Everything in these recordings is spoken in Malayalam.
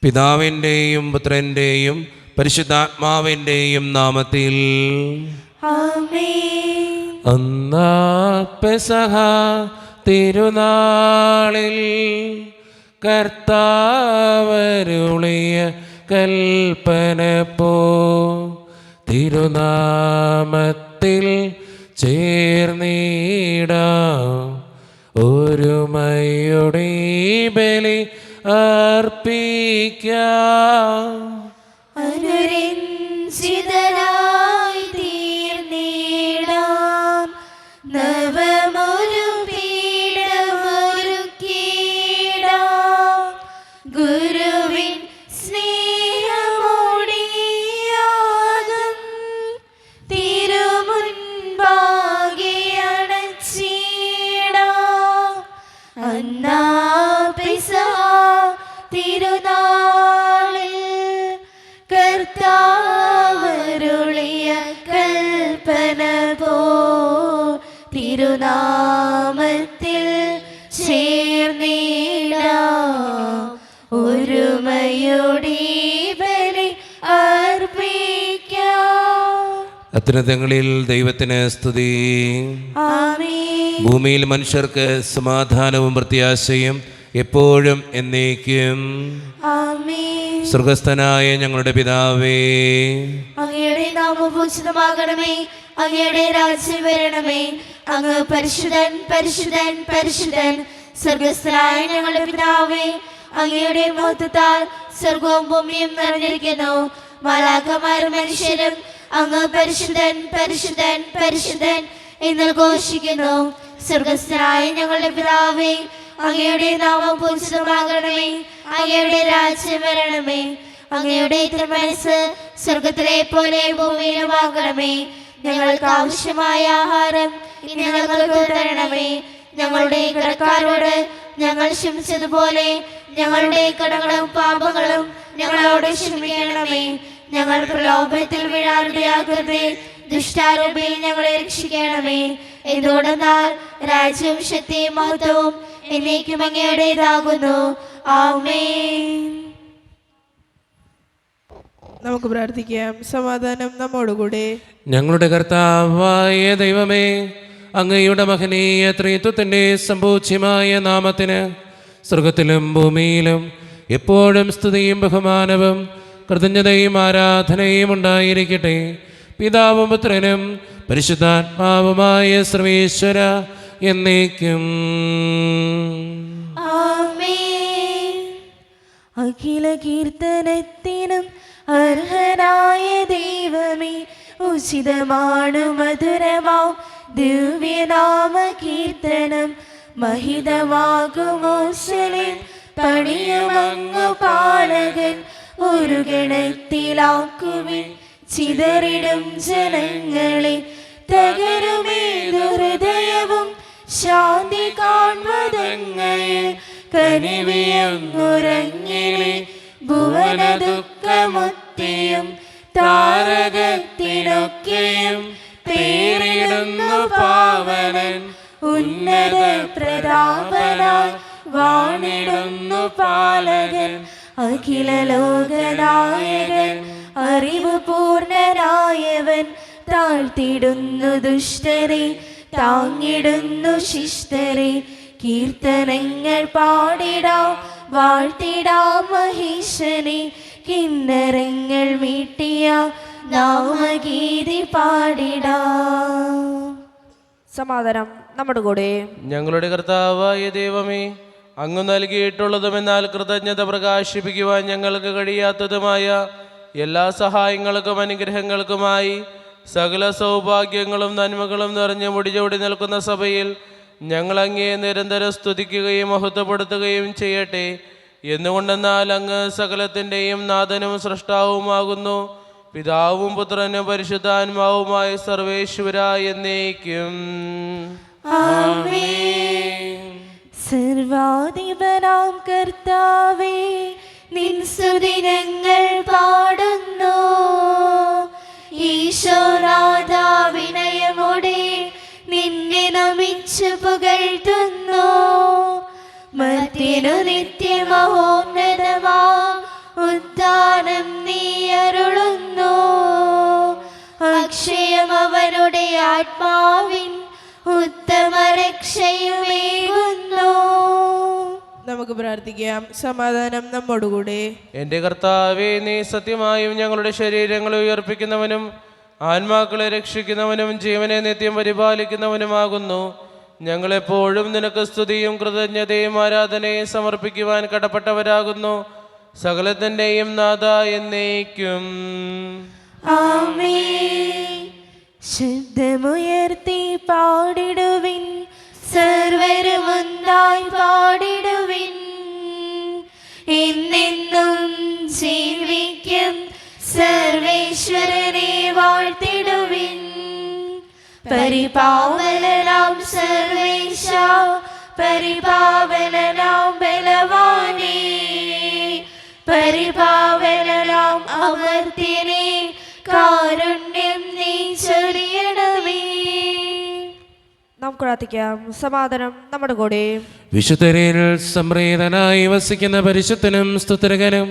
പിതാവിൻ്റെയും പുത്രൻ്റെയും പരിശുദ്ധാത്മാവിൻ്റെയും നാമത്തിൽ ആമേൻ. അന്നാ പെസഹ തിരുനാളിൽ കർത്താവരുളിയ കൽപ്പന പോ തിരുനാമത്തിൽ ചേർന്നിടാം ഒരുമയുടെ ബലി അർപ്പിക്കാം. അനുരഞ്ജിതരായി തീർന്നിടാം നവമൊരു പീഠമൊരുക്കിടാം ഗുരുവിൻ സ്നേഹമോടിയാകും തിരുമുൻപാകെ അണച്ചിടാം. അന്നാ പെസഹ തിരുനാളിൽ കർത്താവരുളിയ കൽപ്പന പോ തിരുനാമത്തിൽ ചേർന്നിടാം ഒരുമയോടെ ബലി അർപ്പിക്കാം. അത്യുന്നതങ്ങളിൽ ദൈവത്തിന് സ്തുതി. ആമേൻ. ഭൂമിയിൽ മനുഷ്യർക്ക് സമാധാനവും പ്രത്യാശയും എപ്പോഴും എന്നേക്കും. ആമേൻ. സ്വർഗസ്ഥനായ ഞങ്ങളുടെ പിതാവേ, അങ്ങയുടെ നാമം പൂജിതമാകണമേ, അങ്ങയുടെ രാജ്യം വരണമേ, അങ്ങ് പരിശുദ്ധൻ പരിശുദ്ധൻ പരിശുദ്ധൻ. സ്വർഗസ്ഥനായ ഞങ്ങളുടെ പിതാവേ, അങ്ങയുടെ മഹത്വത്താൽ സ്വർഗവും ഭൂമിയും നിറഞ്ഞിരിക്കുന്നു. മാലാഖമാരും മനുഷ്യരും അങ്ങ് പരിശുദ്ധൻ പരിശുദ്ധൻ പരിശുദ്ധൻ എന്ന് ഘോഷിക്കുന്നു. സ്വർഗസ്ഥനായ ഞങ്ങളുടെ പിതാവേ, അങ്ങയുടെ നാമം പൂജിതമാകണമേ, അങ്ങയുടെ രാജ്യം വരണമേ, അങ്ങയുടെ തിരുമനസ്സ് സ്വർഗത്തിലെ പോലെ ഭൂമിയിലുമാകണമേ. ഞങ്ങൾക്ക് ആവശ്യമായ ആഹാരം ഞങ്ങൾക്ക് തരണമേ. ഞങ്ങളുടെ കടക്കാരോട് ഞങ്ങൾ ക്ഷമിച്ചതുപോലെ ഞങ്ങളുടെ കടങ്ങളും പാപങ്ങളും ഞങ്ങളോട് ക്ഷമിക്കണമേ. ഞങ്ങൾ പ്രലോഭനത്തിൽ വീഴാനിടയാകരുതേ, ദുഷ്ടാരൂപിയിൽ ഞങ്ങളെ രക്ഷിക്കണമേ. എന്തുകൊണ്ടെന്നാൽ രാജ്യവും ശക്തിയും മഹത്വവും എന്നേക്കും അങ്ങയുടേതാകുന്നു. ആമേൻ. നമുക്ക് പ്രാർത്ഥിക്കാം. സമാധാനം നമ്മോടുകൂടെ. ഞങ്ങളുടെ കർത്താവായ ദൈവമേ, അങ്ങയുടെ മഹനീയ ത്രിത്വത്തിൻ്റെ സമ്പൂജ്യമായ നാമത്തിന് സ്വർഗത്തിലും ഭൂമിയിലും എപ്പോഴും സ്തുതിയും ബഹുമാനവും കൃതജ്ഞതയും ആരാധനയും ഉണ്ടായിരിക്കട്ടെ. പിതാവും പുത്രനും പരിശുദ്ധാത്മാവുമായ സർവേശ്വര എന്നേക്കും. ആമേൻ. അഖില കീർത്തനത്തിനും അർഹനായ ദൈവമേ, ഉചിതമാണ് മധുരമാം ദിവ്യനാമ കീർത്തനം. മഹിതമാകുമോശലിൽ പണിയുമങ്ങു പാലകൻ ഒരു ഗണത്തിലാക്കുവിൻ ചിതറിടും ജനങ്ങളെ. തകരുമേതു ഹൃദയവും ശാന്തി കാൺമതങ്ങളിൽ കനിവിയങ്ങുറങ്ങിലെ ഭുവന ദുഃഖമുത്തിയും താരകത്തിനൊക്കെയും പേരിടുന്നു പാവനൻ. ഉന്നത പ്രതാപനായി വാണിടുന്നു പാലകൻ. അഖില ലോകനായകൻ അറിവ് പൂർണ്ണനായവൻ. താഴ്ത്തിടുന്നു ദുഷ്ടരെ, താങ്ങിടുന്നു ശിഷ്ടരെ. കീർത്തനങ്ങൾ പാടിടാം, വാഴ്ത്തിടാം മഹേശനെ. കിന്നരങ്ങൾ മീട്ടിയ നാമഗീതി പാടിടാം. സമാധാനം നമ്മുടെ കൂടെ. ഞങ്ങളുടെ കർത്താവായ ദൈവമേ, അങ്ങ് നൽകിയിട്ടുള്ളതുമെന്നാൽ കൃതജ്ഞത പ്രകാശിപ്പിക്കുവാൻ ഞങ്ങൾക്ക് കഴിയാത്തതുമായ എല്ലാ സഹായങ്ങൾക്കും അനുഗ്രഹങ്ങൾക്കുമായി സകല സൗഭാഗ്യങ്ങളും നന്മകളും നിറഞ്ഞു മുടിചൂടി നിൽക്കുന്ന സഭയിൽ ഞങ്ങൾ അങ്ങയെ നിരന്തരം സ്തുതിക്കുകയും മഹത്വപ്പെടുത്തുകയും ചെയ്യട്ടെ. എന്നുകൊണ്ടെന്നാൽ അങ്ങ് സകലത്തിൻ്റെയും നാഥനും സൃഷ്ടാവുമാകുന്നു. പിതാവും പുത്രനും പരിശുദ്ധാത്മാവുമായ സർവേശ്വര എന്നേക്കും. ആമേൻ. സർവാധിപനാം കർത്താവേ, നിൻ സ്തുതിനങ്ങൾ പാടുന്നു. ഈശോനാഥാ, വിനയമോടെ നിന്നെ നമിച്ചു പുകഴ്ത്തുന്നു. മർത്യനു നിത്യമഹോന്നതമാ ആത്മാവിൻ ഉത്തമ രക്ഷയുമേകുന്നു. നമുക്ക് പ്രാർത്ഥിക്കാം. സമാധാനം നമ്മോടുകൂടെ. എൻ്റെ കർത്താവേ, നീ സത്യമായും ഞങ്ങളുടെ ശരീരങ്ങളെ ഉയർപ്പിക്കുന്നവനും ആത്മാക്കളെ രക്ഷിക്കുന്നവനും ജീവനെ നിത്യം പരിപാലിക്കുന്നവനുമാകുന്നു. ഞങ്ങളെപ്പോഴും നിനക്ക് സ്തുതിയും കൃതജ്ഞതയും ആരാധനയും സമർപ്പിക്കുവാൻ കടപ്പെട്ടവരാകുന്നു. സകലത്തിൻ്റെയും നാഥ എന്നേക്കും. ആമേൻ. ശബ്ദമുയർത്തി പാടിടുവിൻ, സർവരും ഒന്നായി പാടിടുവിൻ. എന്നെന്നും ജീവിക്കും സർവേശ്വരനെ വാഴ്ത്തിടുവിൻ. പരിപാവനാം സർവേശ, പരിപാവനാം ബലവാനേ, പരിപാവനാം അമർത്യനേ, കാരുണ്യം നീ ചൊരിയണമേ. നമുക്ക് പ്രാർത്ഥിക്കാം. സമാധാനം നമ്മുടെ കൂടെ. വിശുദ്ധരിൽ സംപ്രീതനായി വസിക്കുന്ന പരിശുദ്ധനും സ്തുതിർഗനും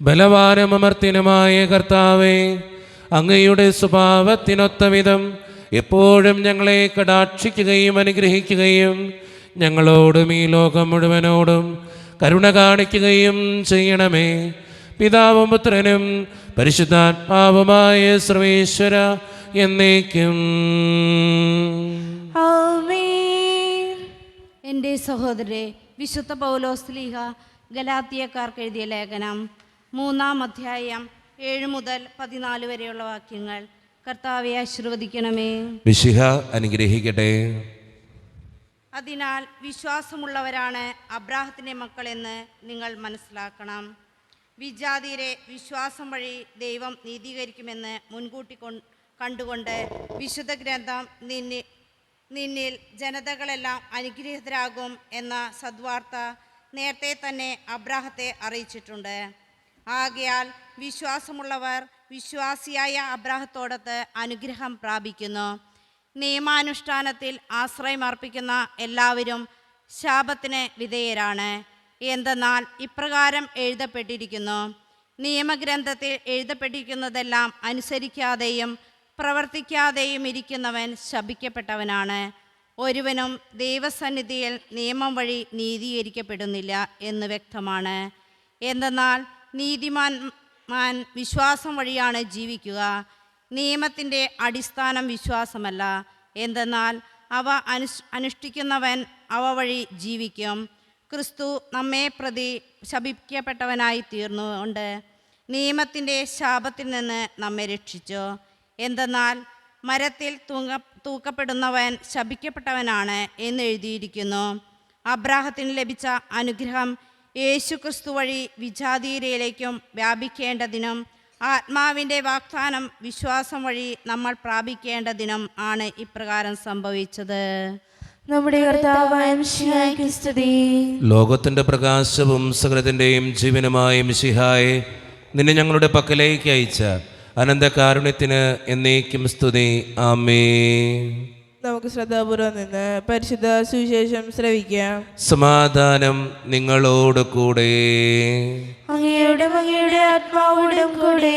ബലവാനും അമർത്യനുമായ കർത്താവേ, അങ്ങയുടെ സ്വഭാവത്തിനൊത്ത വിധം എപ്പോഴും ഞങ്ങളെ കടാക്ഷിക്കുകയും അനുഗ്രഹിക്കുകയും ഞങ്ങളോടും ഈ ലോകം മുഴുവനോടും കരുണ കാണിക്കുകയും ചെയ്യണമേ. പിതാവും പുത്രനും പരിശുദ്ധാത്മാവുമായ സർവേശ്വര എന്നേക്കും. ആമേൻ. എൻ്റെ സഹോദരരെ, വിശുദ്ധ പൗലോസ് ശ്ലീഹ ഗലാത്യക്കാർക്ക് എഴുതിയ ലേഖനം 3-ാം അധ്യായം 7 മുതൽ 14 വരെയുള്ള വാക്യങ്ങൾ. കർത്താവെ ആശീർവദിക്കണമേ. മിശിഹ അനുഗ്രഹിക്കട്ടെ. അതിനാൽ വിശ്വാസമുള്ളവരാണ് അബ്രാഹത്തിൻ്റെ മക്കളെന്ന് നിങ്ങൾ മനസ്സിലാക്കണം. വിജാതിയരെ വിശ്വാസം വഴി ദൈവം നീതീകരിക്കുമെന്ന് മുൻകൂട്ടി കണ്ടുകൊണ്ട് വിശുദ്ധ ഗ്രന്ഥം നിന്നിൽ ജനതകളെല്ലാം അനുഗ്രഹീതരാകും എന്ന സദ്വാർത്ത നേരത്തെ തന്നെ അബ്രാഹത്തെ അറിയിച്ചിട്ടുണ്ട്. ആകയാൽ വിശ്വാസമുള്ളവർ വിശ്വാസിയായ അബ്രാഹത്തോടൊത്ത് അനുഗ്രഹം പ്രാപിക്കുന്നു. നിയമാനുഷ്ഠാനത്തിൽ ആശ്രയം അർപ്പിക്കുന്ന എല്ലാവരും ശാപത്തിന് വിധേയരാണ്. എന്തെന്നാൽ ഇപ്രകാരം എഴുതപ്പെട്ടിരിക്കുന്നു: നിയമഗ്രന്ഥത്തിൽ എഴുതപ്പെട്ടിരിക്കുന്നതെല്ലാം അനുസരിക്കാതെയും പ്രവർത്തിക്കാതെയും ഇരിക്കുന്നവൻ ശപിക്കപ്പെട്ടവനാണ്. ഒരുവനും ദൈവസന്നിധിയിൽ നിയമം വഴി നീതീകരിക്കപ്പെടുന്നില്ല എന്ന് വ്യക്തമാണ്. എന്തെന്നാൽ നീതിമാൻ വിശ്വാസം വഴിയാണ് ജീവിക്കുക. നിയമത്തിൻ്റെ അടിസ്ഥാനം വിശ്വാസമല്ല, എന്തെന്നാൽ അവ അനുഷ്ഠിക്കുന്നവൻ അവ വഴി ജീവിക്കും. ക്രിസ്തു നമ്മെ പ്രതി ശപിക്കപ്പെട്ടവനായി തീർന്നുകൊണ്ട് നിയമത്തിൻ്റെ ശാപത്തിൽ നിന്ന് നമ്മെ രക്ഷിച്ചു. എന്തെന്നാൽ മരത്തിൽ തൂക്കപ്പെടുന്നവൻ ശപിക്കപ്പെട്ടവനാണ് എന്നെഴുതിയിരിക്കുന്നു. അബ്രാഹത്തിന് ലഭിച്ച അനുഗ്രഹം യേശു ക്രിസ്തു വഴി വിജാതീയരിലേക്കും വ്യാപിക്കേണ്ടതിനും ആത്മാവിൻ്റെ വാഗ്ദാനം വിശ്വാസം വഴി നമ്മൾ പ്രാപിക്കേണ്ടതിനും ആണ് ഇപ്രകാരം സംഭവിച്ചത്. നമ്മുടെ കർത്താവായ മിശിഹായ്ക്ക് സ്തുതി. ലോകത്തിൻ്റെ പ്രകാശവും സകലത്തിൻ്റെയും ജീവനുമായ മിശിഹായെ, നിന്നെ ഞങ്ങളുടെ പക്കലേക്ക് അയച്ച അനന്തകാരുണ്യത്തിന് എന്നേക്കും സ്തുതി. ആമേൻ. നമുക്ക് ശ്രദ്ധാപൂർവം നിന്ന് പരിശുദ്ധ സുവിശേഷം ശ്രവിക്കാം. സമാധാനം നിങ്ങളോട് കൂടെ. അങ്ങയുടെ ആത്മാവോടും കൂടെ.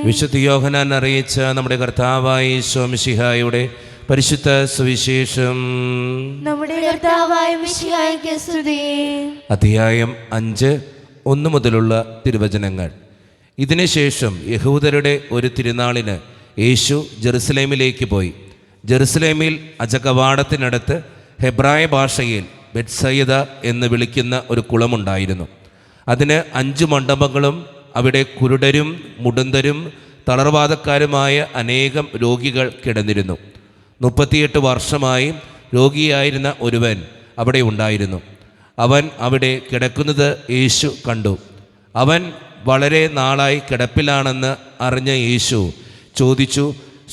വിശുദ്ധ യോഹന്നാൻ അറിയിച്ച നമ്മുടെ കർത്താവായ യേശു മിശിഹായുടെ പരിശുദ്ധ സുവിശേഷം. നമ്മുടെ കർത്താവായ മിശിഹായ്ക്ക് സ്തുതി. അധ്യായം 5 1 മുതലുള്ള തിരുവചനങ്ങൾ. ഇതിനുശേഷം യഹൂദരുടെ ഒരു തിരുനാളിന് യേശു ജെറുസലേമിലേക്ക് പോയി. ജെറുസലേമിൽ അജകവാടത്തിനടുത്ത് ഹെബ്രായ ഭാഷയിൽ ബെത്സയിദ എന്ന് വിളിക്കുന്ന ഒരു കുളമുണ്ടായിരുന്നു. അതിന് 5 മണ്ഡപങ്ങളും അവിടെ കുരുടരും മുടന്തരും തളർവാദക്കാരുമായ അനേകം രോഗികൾ കിടന്നിരുന്നു. 38 വർഷമായി രോഗിയായിരുന്ന ഒരുവൻ അവിടെ ഉണ്ടായിരുന്നു. അവൻ അവിടെ കിടക്കുന്നത് യേശു കണ്ടു. അവൻ വളരെ നാളായി കിടപ്പിലാണെന്ന് അറിഞ്ഞ യേശു ചോദിച്ചു,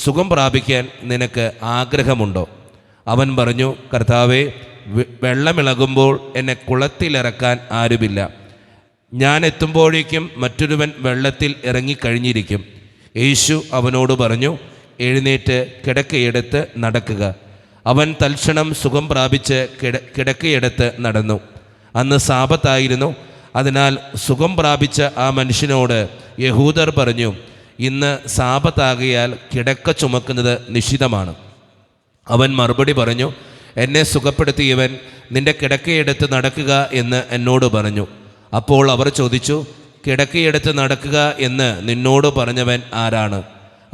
സുഖം പ്രാപിക്കാൻ നിനക്ക് ആഗ്രഹമുണ്ടോ? അവൻ പറഞ്ഞു, കർത്താവേ, വെള്ളമിളകുമ്പോൾ എന്നെ കുളത്തിലിറക്കാൻ ആരുമില്ല. ഞാൻ എത്തുമ്പോഴേക്കും മറ്റൊരുവൻ വെള്ളത്തിൽ ഇറങ്ങിക്കഴിഞ്ഞിരിക്കും. യേശു അവനോട് പറഞ്ഞു, എഴുന്നേറ്റ് കിടക്കയെടുത്ത് നടക്കുക. അവൻ തൽക്ഷണം സുഖം പ്രാപിച്ച് കിടക്കയെടുത്ത് നടന്നു. അന്ന് സാബത്തായിരുന്നു. അതിനാൽ സുഖം പ്രാപിച്ച ആ മനുഷ്യനോട് യഹൂദർ പറഞ്ഞു, ഇന്ന് സാബത്താകയാൽ കിടക്ക ചുമക്കുന്നത് നിഷിദ്ധമാണ്. അവൻ മറുപടി പറഞ്ഞു, എന്നെ സുഖപ്പെടുത്തിയവൻ നിന്റെ കിടക്കയെടുത്ത് നടക്കുക എന്ന് എന്നോട് പറഞ്ഞു. അപ്പോൾ അവർ ചോദിച്ചു, കിടക്കയെടുത്ത് നടക്കുക എന്ന് നിന്നോട് പറഞ്ഞവൻ ആരാണ്?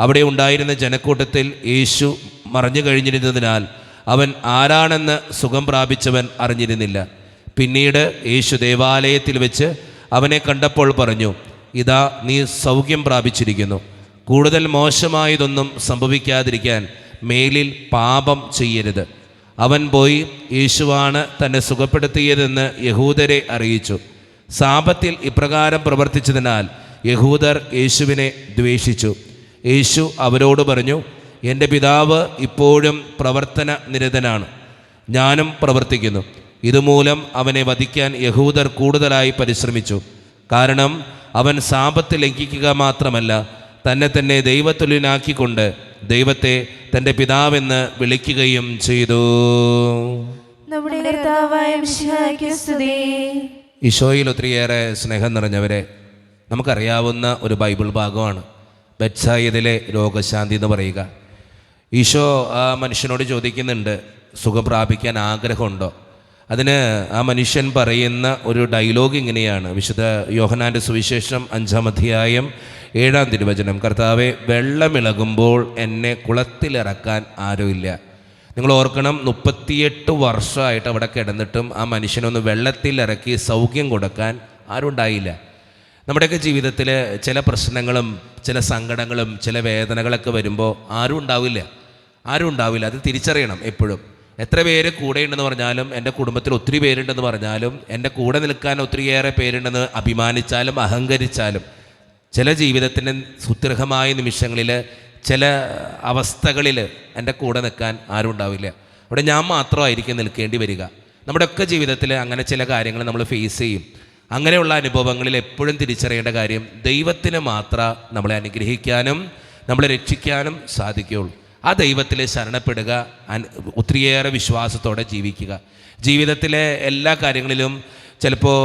അവിടെ ഉണ്ടായിരുന്ന ജനക്കൂട്ടത്തിൽ യേശു മറഞ്ഞു കഴിഞ്ഞിരുന്നതിനാൽ അവൻ ആരാണെന്ന് സുഖം പ്രാപിച്ചവൻ അറിഞ്ഞിരുന്നില്ല. പിന്നീട് യേശു ദേവാലയത്തിൽ വെച്ച് അവനെ കണ്ടപ്പോൾ പറഞ്ഞു, ഇതാ നീ സൗഖ്യം പ്രാപിച്ചിരിക്കുന്നു. കൂടുതൽ മോശമായതൊന്നും സംഭവിക്കാതിരിക്കാൻ മേലിൽ പാപം ചെയ്യരുത്. അവൻ പോയി യേശുവാണ് തന്നെ സുഖപ്പെടുത്തിയതെന്ന് യഹൂദരെ അറിയിച്ചു. സാബത്തിൽ ഇപ്രകാരം പ്രവർത്തിച്ചതിനാൽ യഹൂദർ യേശുവിനെ ദ്വേഷിച്ചു. യേശു അവരോട് പറഞ്ഞു, എൻ്റെ പിതാവ് ഇപ്പോഴും പ്രവർത്തന നിരതനാണ്, ഞാനും പ്രവർത്തിക്കുന്നു. ഇതുമൂലം അവനെ വധിക്കാൻ യഹൂദർ കൂടുതലായി പരിശ്രമിച്ചു. കാരണം അവൻ സാബത്ത് ലംഘിക്കുക മാത്രമല്ല, തന്നെ ദൈവതുല്യനാക്കിക്കൊണ്ട് ദൈവത്തെ തൻ്റെ പിതാവെന്ന് വിളിക്കുകയും ചെയ്തു. നമ്മുടെ കർത്താവായ മിശിഹായ്ക്ക് സ്തുതി. ഈശോയിൽ ഒത്തിരിയേറെ സ്നേഹം നിറഞ്ഞവരെ, നമുക്കറിയാവുന്ന ഒരു ബൈബിൾ ഭാഗമാണ് ബെത്സായിദിലെ രോഗശാന്തി എന്ന് പറയുക. ഈശോ ആ മനുഷ്യനോട് ചോദിക്കുന്നുണ്ട്, സുഖം പ്രാപിക്കാൻ ആഗ്രഹമുണ്ടോ? അതിന് ആ മനുഷ്യൻ പറയുന്ന ഒരു ഡയലോഗ് ഇങ്ങനെയാണ്. വിശുദ്ധ യോഹന്നാൻ്റെ സുവിശേഷം 5-ാം അധ്യായം 7-ാം തിരുവചനം, കർത്താവെ, വെള്ളമിളകുമ്പോൾ എന്നെ കുളത്തിലിറക്കാൻ ആരുമില്ല. നിങ്ങൾ ഓർക്കണം, 38 വർഷമായിട്ട് അവിടെ കിടന്നിട്ടും ആ മനുഷ്യനൊന്ന് വെള്ളത്തിലിറക്കി സൗഖ്യം കൊടുക്കാൻ ആരും ഉണ്ടായില്ല. നമ്മുടെയൊക്കെ ജീവിതത്തിൽ ചില പ്രശ്നങ്ങളും ചില സങ്കടങ്ങളും ചില വേദനകളൊക്കെ വരുമ്പോൾ ആരും ഉണ്ടാവില്ല. അത് തിരിച്ചറിയണം എപ്പോഴും. എത്ര പേര് കൂടെയുണ്ടെന്ന് പറഞ്ഞാലും, എൻ്റെ കുടുംബത്തിൽ ഒത്തിരി പേരുണ്ടെന്ന് പറഞ്ഞാലും, എൻ്റെ കൂടെ നിൽക്കാൻ ഒത്തിരിയേറെ പേരുണ്ടെന്ന് അഭിമാനിച്ചാലും അഹങ്കരിച്ചാലും, ചില ജീവിതത്തിൻ്റെ സുദീർഘമായ നിമിഷങ്ങളിൽ ചില അവസ്ഥകളിൽ എൻ്റെ കൂടെ നിൽക്കാൻ ആരും ഉണ്ടാവില്ല. അവിടെ ഞാൻ മാത്രമായിരിക്കും നിൽക്കേണ്ടി വരിക. നമ്മുടെയൊക്കെ ജീവിതത്തിൽ അങ്ങനെ ചില കാര്യങ്ങൾ നമ്മൾ ഫേസ് ചെയ്യും. അങ്ങനെയുള്ള അനുഭവങ്ങളിൽ എപ്പോഴും തിരിച്ചറിയേണ്ട കാര്യം, ദൈവത്തിന് മാത്രം നമ്മളെ അനുഗ്രഹിക്കാനും നമ്മളെ രക്ഷിക്കാനും സാധിക്കുകയുള്ളൂ. ആ ദൈവത്തിൽ ശരണപ്പെടുക, ഒത്തിരിയേറെ വിശ്വാസത്തോടെ ജീവിതത്തിലെ എല്ലാ കാര്യങ്ങളിലും ചിലപ്പോൾ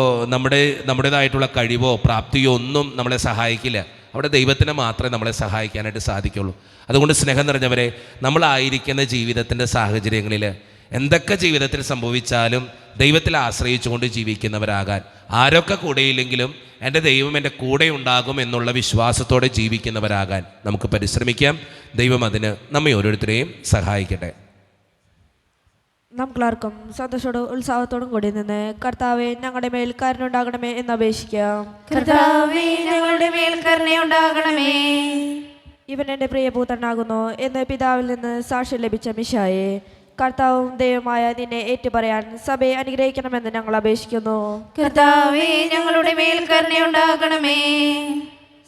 നമ്മുടേതായിട്ടുള്ള കഴിവോ പ്രാപ്തിയോ ഒന്നും നമ്മളെ സഹായിക്കില്ല. അവിടെ ദൈവത്തിന് മാത്രമേ നമ്മളെ സഹായിക്കാനായിട്ട് സാധിക്കുള്ളൂ. അതുകൊണ്ട് സ്നേഹം നിറഞ്ഞവരെ, നമ്മളായിരിക്കുന്ന ജീവിതത്തിൻ്റെ സാഹചര്യങ്ങളിൽ എന്തൊക്കെ ജീവിതത്തിൽ സംഭവിച്ചാലും ദൈവത്തിൽ ആശ്രയിച്ചുകൊണ്ട് ജീവിക്കുന്നവരാകാൻ, ആരൊക്കെ കൂടെയില്ലെങ്കിലും എൻ്റെ ദൈവം എൻ്റെ കൂടെ ഉണ്ടാകും എന്നുള്ള വിശ്വാസത്തോടെ ജീവിക്കുന്നവരാകാൻ നമുക്ക് പരിശ്രമിക്കാം. ദൈവം അതിന് നമ്മെ ഓരോരുത്തരെയും സഹായിക്കട്ടെ. നമുക്കെല്ലാവർക്കും സന്തോഷത്തോടും ഉത്സാഹത്തോടും കൂടി നിന്ന് കർത്താവെ, ഞങ്ങളുടെ മേൽ കരുണയുണ്ടാകണമേ എന്ന് അപേക്ഷിക്കാം. കർത്താവേ, ഞങ്ങളുടെ മേൽ കരുണയുണ്ടാകണമേ. ഇവൻ എൻ്റെ പ്രിയപുത്രനാകുന്നു എന്ന് പിതാവിൽ നിന്ന് സാക്ഷ്യം ലഭിച്ച മിശിഹായെ, കർത്താവും ദൈവമായ നിന്നെ ഏറ്റുപറയാൻ സഭയെ അനുഗ്രഹിക്കണമെന്ന് ഞങ്ങൾ അപേക്ഷിക്കുന്നു. കർത്താവേ, ഞങ്ങളുടെ മേൽ കരുണയുണ്ടാകണമേ.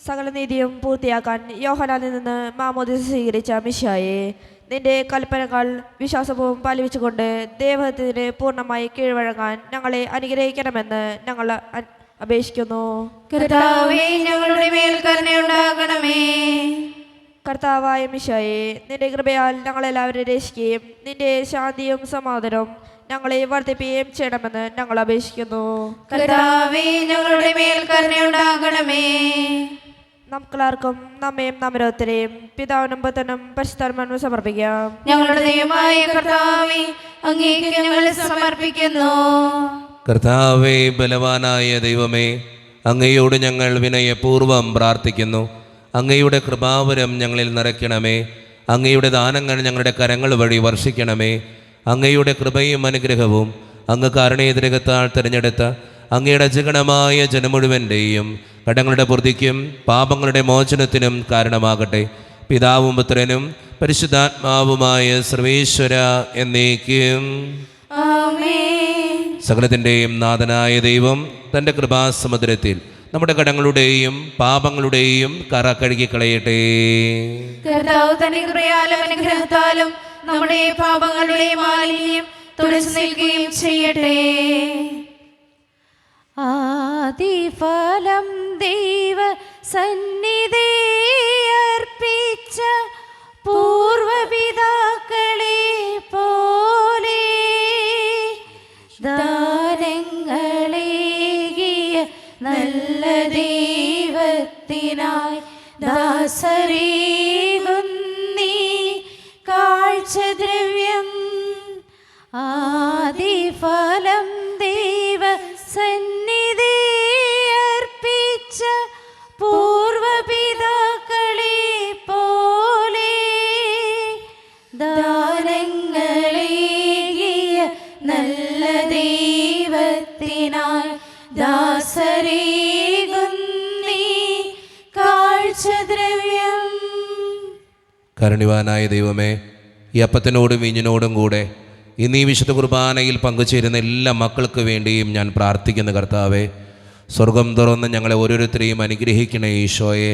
സകല നീതിയും പൂർത്തിയാക്കാൻ യോഹന്നാനിൽ നിന്ന് മാമോദിസ സ്വീകരിച്ച മിശിഹായെ, നിന്റെ കൽപ്പനകൾ വിശ്വാസവും പാലിച്ചുകൊണ്ട് ദൈവത്തിന് പൂർണ്ണമായി കീഴ്വഴങ്ങാൻ ഞങ്ങളെ അനുഗ്രഹിക്കണമെന്ന് ഞങ്ങൾ അപേക്ഷിക്കുന്നു. കർത്താവേ, ഞങ്ങളുടെ മേൽ കരുണയുണ്ടാകണമേ. കർത്താവായ മിശിഹായെ, നിന്റെ കൃപയാൽ ഞങ്ങളെല്ലാവരും രക്ഷിക്കുകയും നിന്റെ ശാന്തിയും സമാധാനവും ഞങ്ങളെ വർദ്ധിപ്പിക്കുകയും ചെയ്യണമെന്ന് ഞങ്ങൾ അപേക്ഷിക്കുന്നു. കർത്താവേ, ഞങ്ങളുടെ മേൽ കരുണയുണ്ടാകണമേ. നമുക്കെല്ലാവർക്കും നമ്മയും നമ്മോരോരുത്തരെയും പിതാവിനും പുത്രനും പരിശുദ്ധാത്മാവിനും സമർപ്പിക്കാം. ഞങ്ങളുടെ ദൈവമായ കർത്താവേ, അങ്ങേക്ക് ഞങ്ങൾ സമർപ്പിക്കുന്നു. കർത്താവേ, ബലവാനായ ദൈവമേ, അങ്ങയോട് ഞങ്ങൾ വിനയപൂർവ്വം പ്രാർത്ഥിക്കുന്നു. അങ്ങയുടെ കൃപാവരം ഞങ്ങളിൽ നിറയ്ക്കണമേ. അങ്ങയുടെ ദാനങ്ങൾ ഞങ്ങളുടെ കരങ്ങൾ വഴി വർഷിക്കണമേ. അങ്ങയുടെ കൃപയും അനുഗ്രഹവും അങ്ങ് കാരുണ്യതിരകത്താൽ തിരഞ്ഞെടുത്ത അങ്ങയുടെ അജഗണമായ ജനം മുഴുവൻ്റെയും കടങ്ങളുടെ പൂർത്തിക്കും പാപങ്ങളുടെ മോചനത്തിനും കാരണമാകട്ടെ. പിതാവും പുത്രനും പരിശുദ്ധാത്മാവുമായ സർവേശ്വര എന്നേക്കും ആമേൻ. സകലത്തിൻ്റെയും നാഥനായ ദൈവം തൻ്റെ കൃപാസമുദ്രത്തിൽ നമ്മുടെ കടങ്ങളുടെയും പാപങ്ങളുടെയും കറ കഴുകിക്കളയട്ടെ. കർത്താവ് തന്റെ കൃപയാലും അനുഗ്രഹത്താലും നമ്മുടെ പാപങ്ങളുടെ മാലിന്യം തുടച്ചു നിൽക്കുകയും ചെയ്യട്ടെ. ആദിഫലം ദൈവ സന്നിധി അർപ്പിച്ച പൂർവപിതാക്കളെ പോലെ ദാനങ്ങളേകിയ നല്ല ദൈവത്തിനായി ദാസരേകുന്നീ കാഴ്ച കാഴ്ചദ്രവ്യം ആദിഫലം ദൈവ സന്നിധി അർപ്പിച്ച പൂർവപിതാക്കളെ പോലെ ദാനങ്ങളേകിയ നല്ല ദൈവത്തിനാൽ ദാസരേകുന്നീ കാഴ്ചദ്രവ്യം. കാരുണ്യവാനായ ദൈവമേ, ഈ അപ്പത്തിനോടും വീഞ്ഞിനോടും കൂടെ ഇന്ന് ഈ വിശുദ്ധ കുർബാനയിൽ പങ്കുചേരുന്ന എല്ലാ മക്കൾക്ക് വേണ്ടിയും ഞാൻ പ്രാർത്ഥിക്കുന്ന കർത്താവേ, സ്വർഗം തുറന്ന് ഞങ്ങളെ ഓരോരുത്തരെയും അനുഗ്രഹിക്കണേ ഈശോയെ.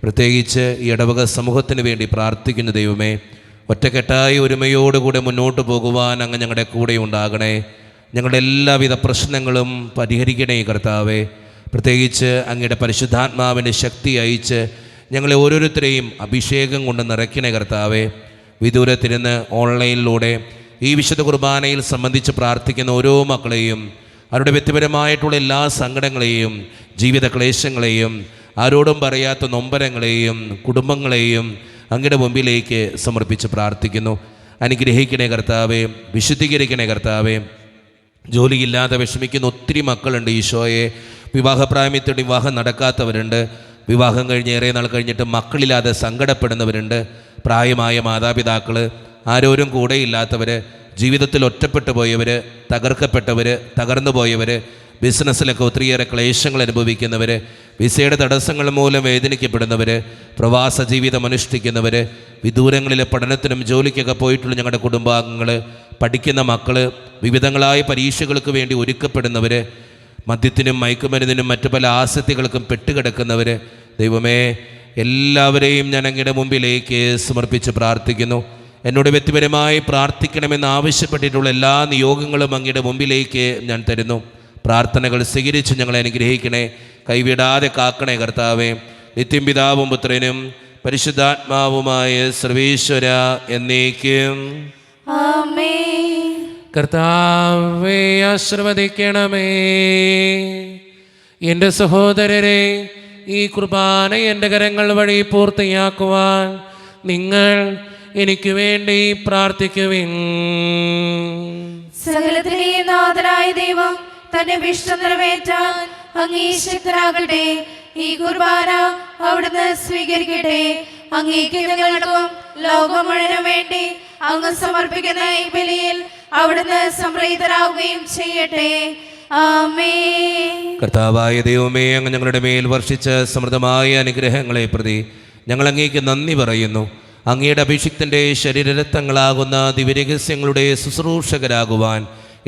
പ്രത്യേകിച്ച് ഈ ഇടവക സമൂഹത്തിന് വേണ്ടി പ്രാർത്ഥിക്കുന്ന ദൈവമേ, ഒറ്റക്കെട്ടായി ഒരുമയോടുകൂടെ മുന്നോട്ട് പോകുവാൻ അങ്ങ് ഞങ്ങളുടെ കൂടെ ഉണ്ടാകണേ. ഞങ്ങളുടെ എല്ലാവിധ പ്രശ്നങ്ങളും പരിഹരിക്കണേ കർത്താവേ. പ്രത്യേകിച്ച് അങ്ങയുടെ പരിശുദ്ധാത്മാവിൻ്റെ ശക്തി അയച്ച് ഞങ്ങളെ ഓരോരുത്തരെയും അഭിഷേകം കൊണ്ട് നിറയ്ക്കണേ കർത്താവേ. വിദൂരത്തിരുന്ന് ഓൺലൈനിലൂടെ ഈ വിശുദ്ധ കുർബാനയിൽ സംബന്ധിച്ച് പ്രാർത്ഥിക്കുന്ന ഓരോ മക്കളെയും, അവരുടെ വ്യക്തിപരമായിട്ടുള്ള എല്ലാ സങ്കടങ്ങളെയും ജീവിത ക്ലേശങ്ങളെയും ആരോടും പറയാത്ത നൊമ്പരങ്ങളെയും കുടുംബങ്ങളെയും അങ്ങയുടെ മുമ്പിലേക്ക് സമർപ്പിച്ച് പ്രാർത്ഥിക്കുന്നു. അനുഗ്രഹിക്കണേ കർത്താവേ, വിശുദ്ധീകരിക്കണേ കർത്താവേ. ജോലിയില്ലാതെ വിഷമിക്കുന്ന ഒത്തിരി മക്കളുണ്ട് ഈശോയെ. വിവാഹപ്രായത്തിൽ വിവാഹം നടക്കാത്തവരുണ്ട്, വിവാഹം കഴിഞ്ഞ് ഏറെ നാൾ കഴിഞ്ഞിട്ട് മക്കളില്ലാതെ സങ്കടപ്പെടുന്നവരുണ്ട്, പ്രായമായ മാതാപിതാക്കൾ, ആരോരും കൂടെയില്ലാത്തവർ, ജീവിതത്തിൽ ഒറ്റപ്പെട്ടു പോയവർ, തകർക്കപ്പെട്ടവർ, തകർന്നു പോയവർ, ബിസിനസ്സിലൊക്കെ ഒത്തിരിയേറെ ക്ലേശങ്ങൾ അനുഭവിക്കുന്നവർ, വിസയുടെ തടസ്സങ്ങൾ മൂലം വേദനിക്കപ്പെടുന്നവർ, പ്രവാസ ജീവിതം അനുഷ്ഠിക്കുന്നവർ, വിദൂരങ്ങളിലെ പഠനത്തിനും ജോലിക്കൊക്കെ പോയിട്ടുള്ള ഞങ്ങളുടെ കുടുംബാംഗങ്ങൾ, പഠിക്കുന്ന മക്കൾ, വിവിധങ്ങളായ പരീക്ഷകൾക്ക് വേണ്ടി ഒരുക്കപ്പെടുന്നവർ, മദ്യത്തിനും മയക്കുമരുന്നിനും മറ്റു പല ആസക്തികൾക്കും പെട്ടുകിടക്കുന്നവർ, ദൈവമേ എല്ലാവരെയും ഞാൻ അങ്ങയുടെ മുമ്പിലേക്ക് സമർപ്പിച്ച് പ്രാർത്ഥിക്കുന്നു. എന്നോട് വ്യക്തിപരമായി പ്രാർത്ഥിക്കണമെന്ന് ആവശ്യപ്പെട്ടിട്ടുള്ള എല്ലാ നിയോഗങ്ങളും അങ്ങയുടെ മുമ്പിലേക്ക് ഞാൻ തരുന്നു. പ്രാർത്ഥനകൾ സ്വീകരിച്ച് ഞങ്ങളെ അനുഗ്രഹിക്കണേ, കൈവിടാതെ കാക്കണേ കർത്താവേ. നിത്യം പിതാവും പുത്രനും പരിശുദ്ധാത്മാവുമായ സർവേശ്വര എന്നേക്കും ആമേൻ. കർത്താവേ ആശീർവദിക്കണമേ. എൻ്റെ സഹോദരരെ, ഈ കുർബാന എൻ്റെ കരങ്ങൾ വഴി പൂർത്തിയാക്കുവാൻ നിങ്ങൾ എനിക്ക് വേണ്ടി പ്രാർത്ഥിക്കുവിൻ. സകലത്തിലെയും നാഥനായ ദൈവം തന്റെ വിഷ്ണു നിറവേറ്റാൻ അങ്ങേ ശക്തനാകട്ടെ. ഈ കുർബാന അവിടുന്ന് സ്വീകരിക്കട്ടെ. അങ്ങേക്ക് ഞങ്ങൾക്കും ലോകം മുഴുവനും വേണ്ടി അങ്ങ് സമർപ്പിക്കുന്ന ഈ ബലിയിൽ അവിടുന്ന് സംപ്രീതരാകുകയും ചെയ്യട്ടെ. ആമേൻ. കർത്താവായ ദൈവമേ, അങ്ങ് ഞങ്ങളുടെ മേൽ വർഷിച്ച സമൃദ്ധമായ അനുഗ്രഹങ്ങളെ പ്രതി ഞങ്ങൾ അങ്ങേക്ക് നന്ദി പറയുന്നു. അങ്ങയുടെ അഭിഷിക്തൻ്റെ ശരീരരക്തങ്ങളാകുന്ന ദിവ്യരഹസ്യങ്ങളുടെ ശുശ്രൂഷകരാകുവാൻ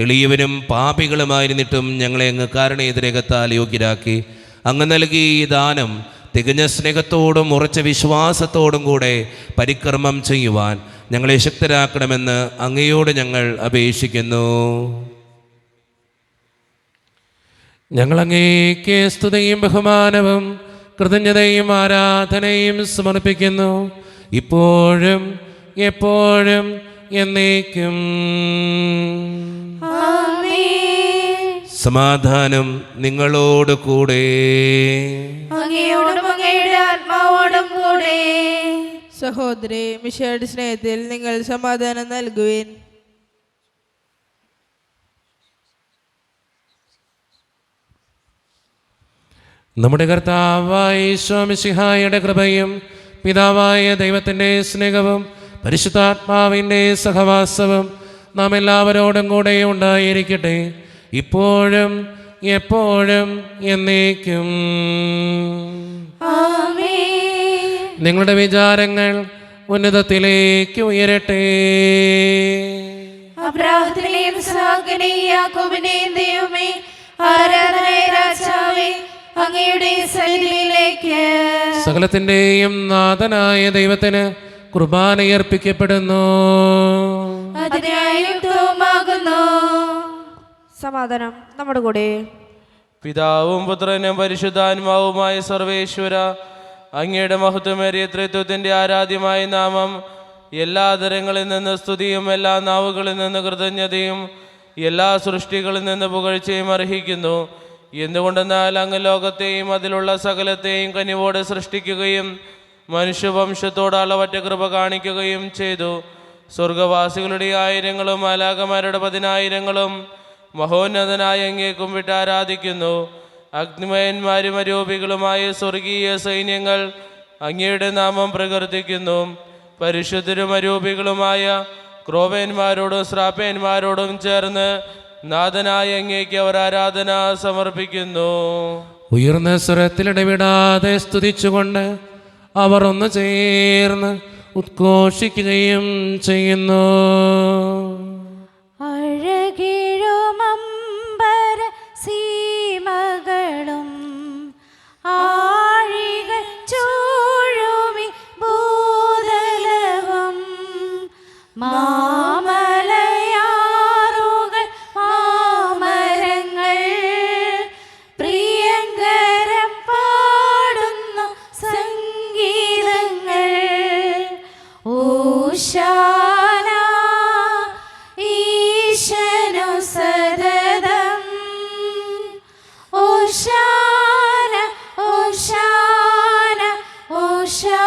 എളിയവരും പാപികളുമായിരുന്നിട്ടും ഞങ്ങളെ അങ്ങ് കാരണേതരകത്താൽ യോഗ്യരാക്കി. അങ്ങ് നൽകി ഈ ദാനം തികഞ്ഞ സ്നേഹത്തോടും ഉറച്ച വിശ്വാസത്തോടും കൂടെ പരിക്രമം ചെയ്യുവാൻ ഞങ്ങളെ ശക്തരാക്കണമെന്ന് അങ്ങയോട് ഞങ്ങൾ അപേക്ഷിക്കുന്നു. ഞങ്ങൾ അങ്ങേക്ക് സ്തുതിയും ബഹുമാനവും കൃതജ്ഞതയും ആരാധനയും സമർപ്പിക്കുന്നു, ഇപ്പോഴും എപ്പോഴും എന്നേക്കും. സമാധാനം നിങ്ങളോട് കൂടെ. അങ്ങയോടും അങ്ങയുടെ ആത്മാവോടും കൂടെ. സഹോദരി, മിശിഹായുടെ സ്നേഹത്തിൽ നിങ്ങൾ സമാധാനം നൽകുവിൻ. നമ്മുടെ കർത്താവായ ഈശോ മിശിഹായുടെ കൃപയും പിതാവായ ദൈവത്തിൻ്റെ സ്നേഹവും പരിശുദ്ധാത്മാവിൻ്റെ സഹവാസവും നാം എല്ലാവരോടും കൂടെ ഉണ്ടായിരിക്കട്ടെ, ഇപ്പോഴും എപ്പോഴും എന്നേക്കും. നിങ്ങളുടെ വിചാരങ്ങൾ ഉന്നതത്തിലേക്ക് ഉയരട്ടെ. അബ്രാഹത്തിലെയും ഇസ്ഹാക്കിനെയും യാക്കോബിനെയും ദൈവമേ, ആരാധനായ രാജാവേ, അങ്ങയുടെ സന്നിധിയിലേക്ക് സകലത്തിൻ്റെയും നാഥനായ ദൈവത്തിന് കുർബാനയർപ്പിക്കപ്പെടുന്നു. അതിനായുക്തവുമാകുന്നു. സമാധാനം നമ്മുടെ കൂടെ. പിതാവും പുത്രനും പരിശുദ്ധാത്മാവുമായ സർവേശ്വര, അങ്ങയുടെ മഹത്വമേറിയ ത്രിത്വത്തിൻ്റെ ആരാധ്യമായ നാമം എല്ലാ തരങ്ങളിൽ നിന്ന് സ്തുതിയും എല്ലാ നാവുകളിൽ നിന്ന് കൃതജ്ഞതയും എല്ലാ സൃഷ്ടികളിൽ നിന്ന് പുകഴ്ചയും അർഹിക്കുന്നു. എന്തുകൊണ്ടെന്നാൽ അങ്ങ് ലോകത്തെയും അതിലുള്ള സകലത്തെയും കനിവോടെ സൃഷ്ടിക്കുകയും മനുഷ്യവംശത്തോട് അളവറ്റ കൃപ കാണിക്കുകയും ചെയ്തു. സ്വർഗവാസികളുടെ ആയിരങ്ങളും മാലാഖമാരുടെ 10,000ങ്ങളും മഹോന്നതനായ അങ്ങേ കുമ്പിട്ട് ആരാധിക്കുന്നു. അഗ്നിമയന്മാരും അരൂപികളുമായ സ്വർഗീയ സൈന്യങ്ങൾ അങ്ങയുടെ നാമം പ്രകീർത്തിക്കുന്നു. പരിശുദ്ധരും അരൂപികളുമായ ക്രോവേന്മാരോടും ശ്രാപ്പേന്മാരോടും ചേർന്ന് നാഥനായ അങ്ങേക്ക് അവർ ആരാധന സമർപ്പിക്കുന്നു. ഉയർന്ന സ്വരത്തിലിടവിടാതെ സ്തുതിച്ചുകൊണ്ട് അവർ ഒന്ന് ചേർന്ന് ഉദ്ഘോഷിക്കുകയും ചെയ്യുന്നു. അഴകിഴുമമ്പര സീമകളും ആഴികൾ ചൂഴുമി ഭൂതലവും മാമലയാറുകൾ മാമരങ്ങൾ പ്രിയങ്കരം പാടുന്നു സംഗീതങ്ങൾ. ഓശാന ഈശനു സദതം. ഓശാന ഓശാന ഓശാന.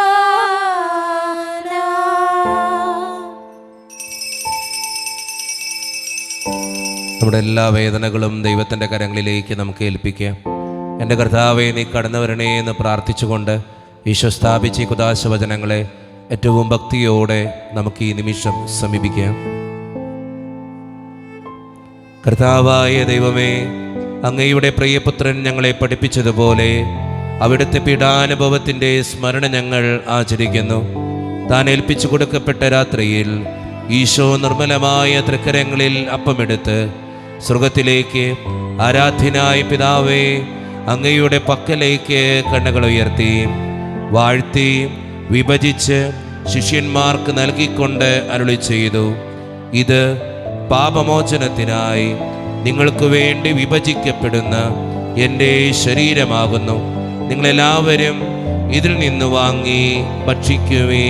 നമ്മുടെ എല്ലാ വേദനകളും ദൈവത്തിൻ്റെ കരങ്ങളിലേക്ക് നമുക്ക് ഏൽപ്പിക്കാം. എൻ്റെ കർത്താവെ, നീ കടന്നു വരണേ എന്ന് പ്രാർത്ഥിച്ചുകൊണ്ട് ഈശോ സ്ഥാപിച്ച ഈ കുദാശവചനങ്ങളെ ഏറ്റവും ഭക്തിയോടെ നമുക്ക് ഈ നിമിഷം സമീപിക്കാം. കർത്താവായ ദൈവമേ, അങ്ങയുടെ പ്രിയപുത്രൻ ഞങ്ങളെ പഠിപ്പിച്ചതുപോലെ അവിടുത്തെ പീഡാനുഭവത്തിൻ്റെ സ്മരണ ഞങ്ങൾ ആചരിക്കുന്നു. താൻ ഏൽപ്പിച്ചു കൊടുക്കപ്പെട്ട രാത്രിയിൽ ഈശോ നിർമ്മലമായ തൃക്കരങ്ങളിൽ അപ്പമെടുത്ത് സ്വർഗത്തിലേക്ക് ആരാധ്യനായ പിതാവേ അങ്ങയുടെ പക്കലേക്ക് കണ്ണുകൾ ഉയർത്തി വാഴ്ത്തി വിഭജിച്ച് ശിഷ്യന്മാർക്ക് നൽകിക്കൊണ്ട് അരുളി ചെയ്തു, ഇത് പാപമോചനത്തിനായി നിങ്ങൾക്ക് വേണ്ടി വിഭജിക്കപ്പെടുന്ന എൻ്റെ ശരീരമാകുന്നു. നിങ്ങളെല്ലാവരും ഇതിൽ നിന്ന് വാങ്ങി ഭക്ഷിക്കുവേ.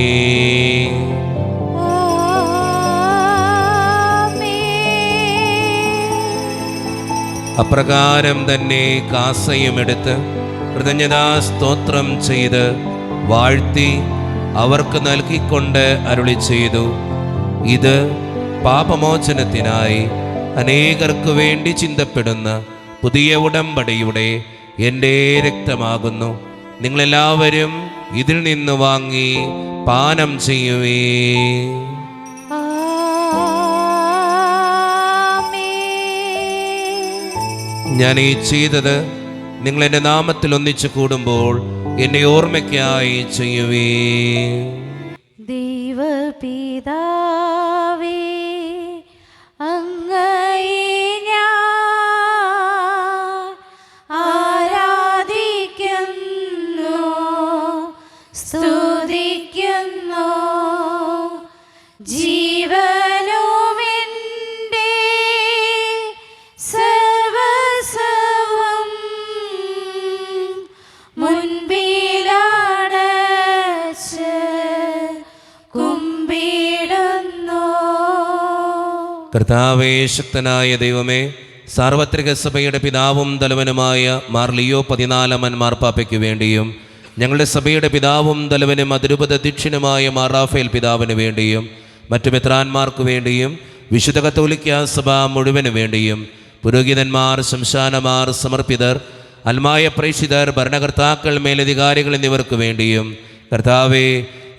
അപ്രകാരം തന്നെ കാസയുമെടുത്ത് കൃതജ്ഞതാ സ്തോത്രം ചെയ്ത് വാഴ്ത്തി അവർക്ക് നൽകിക്കൊണ്ട് അരുളി ചെയ്തു, ഇത് പാപമോചനത്തിനായി അനേകർക്ക് വേണ്ടി ചിന്തപ്പെടുന്ന പുതിയ ഉടമ്പടിയുടെ എൻ്റെ രക്തമാകുന്നു. നിങ്ങളെല്ലാവരും ഇതിൽ നിന്ന് വാങ്ങി പാനം ചെയ്യുവേ. ഞാൻ ഈ ചെയ്തത് നിങ്ങൾ എൻ്റെ നാമത്തിൽ ഒന്നിച്ചു കൂടുമ്പോൾ എൻ്റെ ഓർമ്മയ്ക്കായി ചെയ്യുവേ. ദൈവപിതാവേ, അങ്ങയെ ഞാൻ ആരാധിക്കുന്നു, സ്തുതിക്കുന്നു. ജീവനുമെൻ്റെ സർവ്വസ്വം മുൻപിലാണച്ച് കുമ്പിടുന്നു. കർത്താവേ, ശക്തനായ ദൈവമേ, സാർവത്രിക സഭയുടെ പിതാവും തലവനുമായ മാർ ലിയോ 14 മാർപ്പാപ്പയ്ക്ക് വേണ്ടിയും ഞങ്ങളുടെ സഭയുടെ പിതാവും തലവനും അതിരൂപത അധ്യക്ഷനുമായ മാർ റാഫേൽ പിതാവിന് വേണ്ടിയും മറ്റു മെത്രാന്മാർക്ക് വേണ്ടിയും വിശുദ്ധ കത്തോലിക്ക സഭ മുഴുവന് വേണ്ടിയും പുരോഹിതന്മാർ, ശംശാനമാർ, സമർപ്പിതർ, അൽമായ പ്രേക്ഷിതർ, ഭരണകർത്താക്കൾ, മേലധികാരികൾ എന്നിവർക്ക് വേണ്ടിയും കർത്താവേ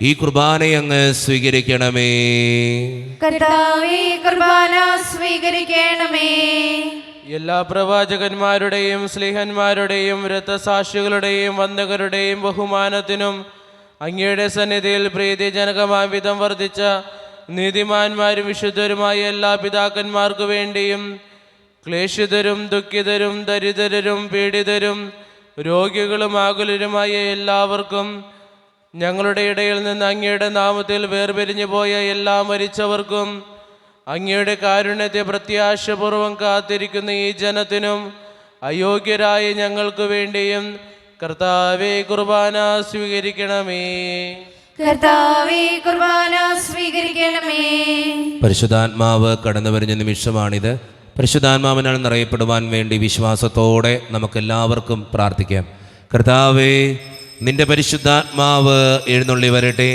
ഈ കുർബാനയങ്ങ് സ്വീകരിക്കണമേ. കർത്താവേ, കുർബാന സ്വീകരിക്കണമേ. എല്ലാ പ്രവാചകന്മാരുടെയും സ്ലീഹന്മാരുടെയും രക്തസാക്ഷികളുടെയും വന്ദകരുടെയും ബഹുമാനത്തിനും അങ്ങയുടെ സന്നിധിയിൽ പ്രീതിജനകമായ വിധം വർദ്ധിച്ച നീതിമാന്മാരും വിശുദ്ധരുമായ എല്ലാ പിതാക്കന്മാർക്കു വേണ്ടിയും ക്ലേശിതരും ദുഃഖിതരും ദരിദ്രരും പീഡിതരും രോഗികളും ആകുലരുമായ എല്ലാവർക്കും ഞങ്ങളുടെ ഇടയിൽ നിന്ന് അങ്ങയുടെ നാമത്തിൽ വേർപിരിഞ്ഞു പോയ എല്ലാ മരിച്ചവർക്കും അങ്ങയുടെ കാരുണ്യത്തെ പ്രത്യാശപൂർവം കാത്തിരിക്കുന്ന ഈ ജനത്തിനും അയോഗ്യരായ ഞങ്ങൾക്ക് വേണ്ടിയും കർത്താവേ കുർബാന സ്വീകരിക്കണമേ. കർത്താവേ, കുർബാന സ്വീകരിക്കണമേ. പരിശുദ്ധാത്മാവ് കടന്നു വരുന്ന നിമിഷമാണിത്. പരിശുദ്ധാത്മാവിനാൽ നിറയപ്പെടുവാൻ വേണ്ടി വിശ്വാസത്തോടെ നമുക്കെല്ലാവർക്കും പ്രാർത്ഥിക്കാം. കർത്താവേ, നിന്റെ പരിശുദ്ധാത്മാവ് എഴുന്നള്ളി വരട്ടെ.